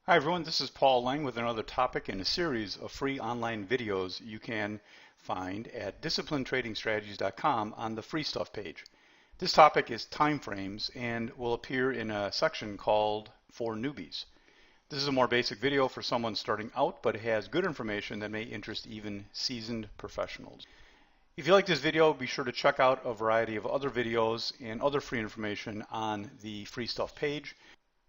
Hi everyone, this is Paul Lang with another topic in a series of free online videos you can find at disciplinedtradingstrategies.com on the free stuff page. This topic is time frames and will appear in a section called For Newbies. This is a more basic video for someone starting out, but it has good information that may interest even seasoned professionals. If you like this video, be sure to check out a variety of other videos and other free information on the free stuff page.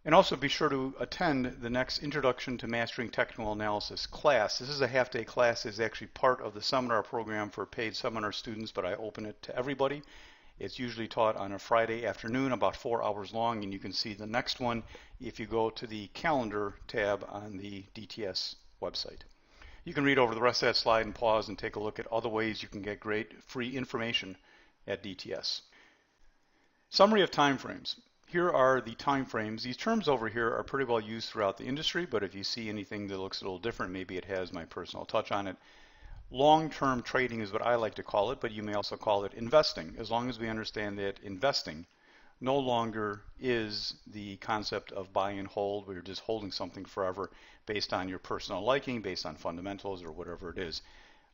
And also be sure to attend the next Introduction to Mastering Technical Analysis class. This is a half-day class. It's actually part of the seminar program for paid seminar students, but I open it to everybody. It's usually taught on a Friday afternoon, about 4 hours long, and you can see the next one if you go to the calendar tab on the DTS website. You can read over the rest of that slide and pause and take a look at other ways you can get great free information at DTS. Summary of time frames. Here are the time frames. These terms over here are pretty well used throughout the industry, but if you see anything that looks a little different, maybe it has my personal touch on it. Long-term trading is what I like to call it, but you may also call it investing, as long as we understand that investing no longer is the concept of buy and hold, where you're just holding something forever based on your personal liking, based on fundamentals, or whatever it is.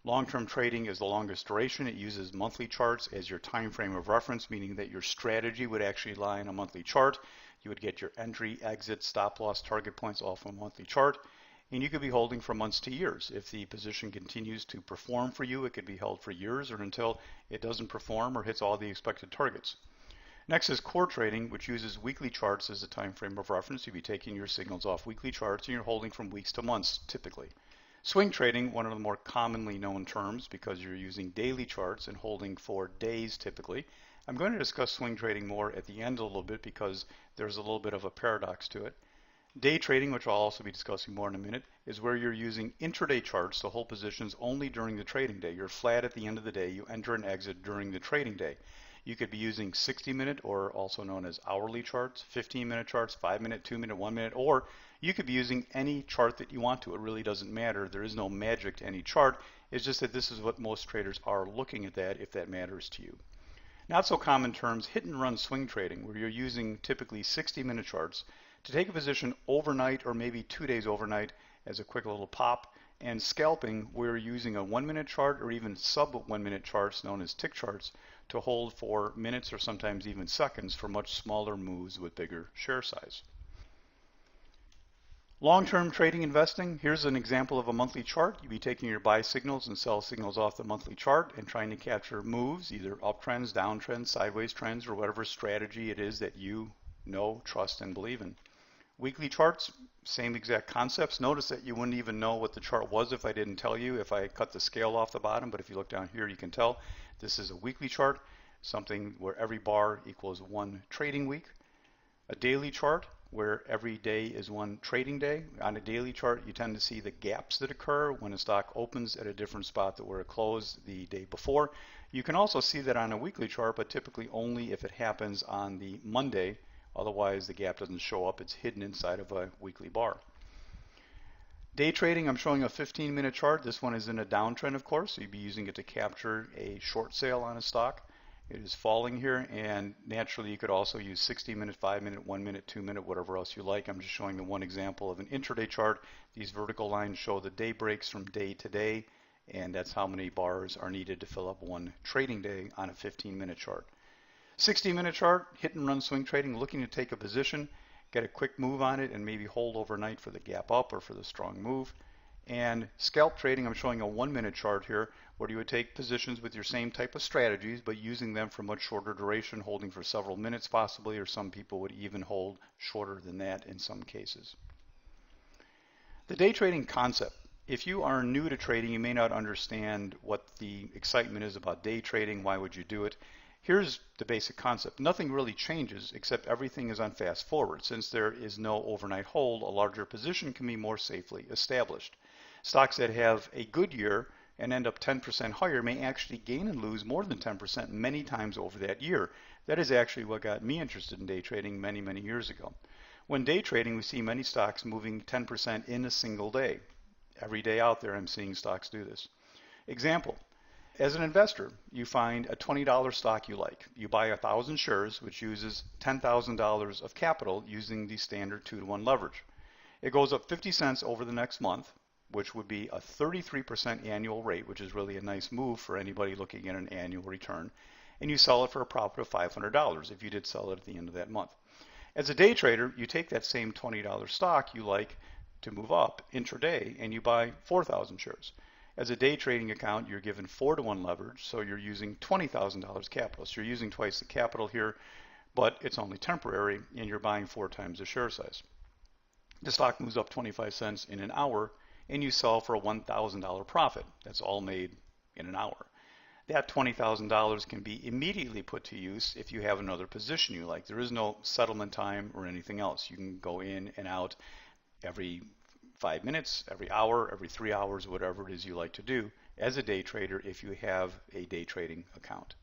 Long-term trading is the longest duration. It uses monthly charts as your time frame of reference, meaning that your strategy would actually lie in a monthly chart. You would get your entry, exit, stop loss, target points all from a monthly chart. And you could be holding for months to years. If the position continues to perform for you, it could be held for years or until it doesn't perform or hits all the expected targets. Next is core trading, which uses weekly charts as a time frame of reference. You'd be taking your signals off weekly charts and you're holding from weeks to months typically. Swing trading, one of the more commonly known terms because you're using daily charts and holding for days typically. I'm going to discuss swing trading more at the end a little bit because there's a little bit of a paradox to it. Day trading, which I'll also be discussing more in a minute, is where you're using intraday charts to hold positions only during the trading day. You're flat at the end of the day. You enter and exit during the trading day. You could be using 60-minute or also known as hourly charts, 15-minute charts, 5-minute, 2-minute, 1-minute, or you could be using any chart that you want to. It really doesn't matter. There is no magic to any chart. It's just that this is what most traders are looking at that if that matters to you. Not so common terms, hit and run swing trading, where you're using typically 60-minute charts to take a position overnight or maybe 2 days overnight as a quick little pop, and scalping, where you're using a 1-minute chart or even sub 1-minute charts known as tick charts to hold for minutes or sometimes even seconds for much smaller moves with bigger share size. Long-term trading investing, here's an example of a monthly chart. You'd be taking your buy signals and sell signals off the monthly chart and trying to capture moves, either uptrends, downtrends, sideways trends, or whatever strategy it is that you know, trust, and believe in. Weekly charts, same exact concepts. Notice that you wouldn't even know what the chart was if I didn't tell you, if I cut the scale off the bottom, but if you look down here, you can tell this is a weekly chart, something where every bar equals one trading week. A daily chart, where every day is one trading day. On a daily chart, you tend to see the gaps that occur when a stock opens at a different spot than where it closed the day before. You can also see that on a weekly chart, but typically only if it happens on the Monday. Otherwise, the gap doesn't show up. It's hidden inside of a weekly bar. Day trading, I'm showing a 15-minute chart. This one is in a downtrend, of course, so you'd be using it to capture a short sale on a stock. It is falling here, and naturally you could also use 60-minute, 5-minute, 1-minute, 2-minute, whatever else you like. I'm just showing the one example of an intraday chart. These vertical lines show the day breaks from day to day, and that's how many bars are needed to fill up one trading day on a 15-minute chart. 60-minute chart, hit and run swing trading, looking to take a position, get a quick move on it, and maybe hold overnight for the gap up or for the strong move. And scalp trading, I'm showing a 1-minute chart here, where you would take positions with your same type of strategies, but using them for much shorter duration, holding for several minutes possibly, or some people would even hold shorter than that in some cases. The day trading concept. If you are new to trading, you may not understand what the excitement is about day trading. Why would you do it? Here's the basic concept. Nothing really changes except everything is on fast forward. Since there is no overnight hold, a larger position can be more safely established. Stocks that have a good year and end up 10% higher may actually gain and lose more than 10% many times over that year. That is actually what got me interested in day trading many, many years ago. When day trading, we see many stocks moving 10% in a single day. Every day out there, I'm seeing stocks do this. Example. As an investor, you find a $20 stock you like. You buy 1,000 shares, which uses $10,000 of capital using the standard 2-to-1 leverage. It goes up 50 cents over the next month, which would be a 33% annual rate, which is really a nice move for anybody looking at an annual return. And you sell it for a profit of $500 if you did sell it at the end of that month. As a day trader, you take that same $20 stock you like to move up intraday and you buy 4,000 shares. As a day trading account, you're given 4-to-1 leverage, so you're using $20,000 capital. So you're using twice the capital here, but it's only temporary, and you're buying 4 times the share size. The stock moves up 25 cents in an hour, and you sell for a $1,000 profit. That's all made in an hour. That $20,000 can be immediately put to use if you have another position you like. There is no settlement time or anything else. You can go in and out every 5 minutes, every hour, every 3 hours, whatever it is you like to do as a day trader if you have a day trading account.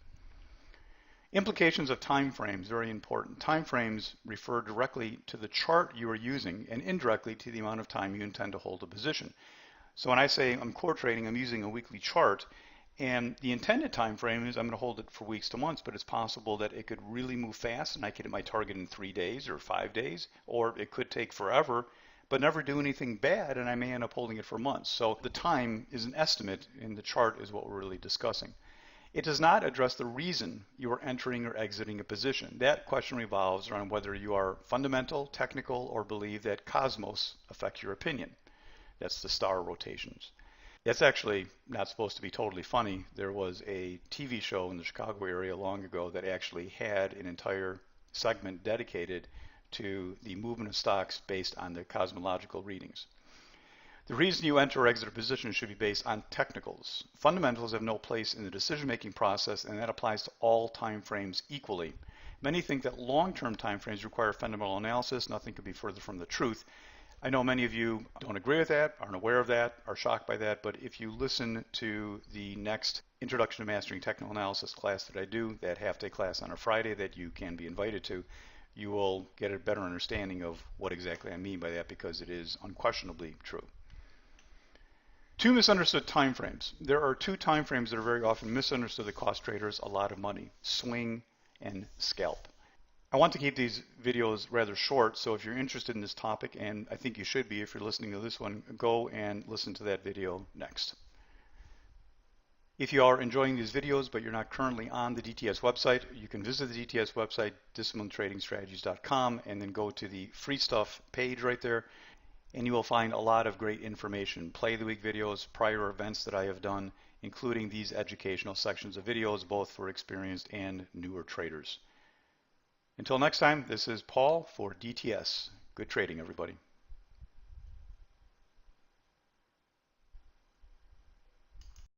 Implications of time frames, very important. Time frames refer directly to the chart you are using and indirectly to the amount of time you intend to hold a position. So when I say I'm core trading, I'm using a weekly chart, and the intended time frame is I'm going to hold it for weeks to months, but it's possible that it could really move fast and I could hit my target in 3 days or 5 days, or it could take forever but never do anything bad and I may end up holding it for months. So the time is an estimate and the chart is what we're really discussing. It does not address the reason you are entering or exiting a position. That question revolves around whether you are fundamental, technical, or believe that cosmos affects your opinion. That's the star rotations. That's actually not supposed to be totally funny. There was a TV show in the Chicago area long ago that actually had an entire segment dedicated to the movement of stocks based on the cosmological readings. The reason you enter or exit a position should be based on technicals. Fundamentals have no place in the decision-making process, and that applies to all time frames equally. Many think that long-term time frames require fundamental analysis. Nothing could be further from the truth. I know many of you don't agree with that, aren't aware of that, are shocked by that, but if you listen to the next Introduction to Mastering Technical Analysis class that I do, that half-day class on a Friday that you can be invited to, you will get a better understanding of what exactly I mean by that, because it is unquestionably true. 2 misunderstood time frames. There are 2 time frames that are very often misunderstood that cost traders a lot of money: swing and scalp. I want to keep these videos rather short, so if you're interested in this topic, and I think you should be if you're listening to this one, go and listen to that video next. If you are enjoying these videos but you're not currently on the DTS website, you can visit the DTS website, disciplinedtradingstrategies.com, and then go to the free stuff page right there, and you will find a lot of great information. Play of the week videos, prior events that I have done, including these educational sections of videos, both for experienced and newer traders. Until next time, this is Paul for DTS. Good trading, everybody.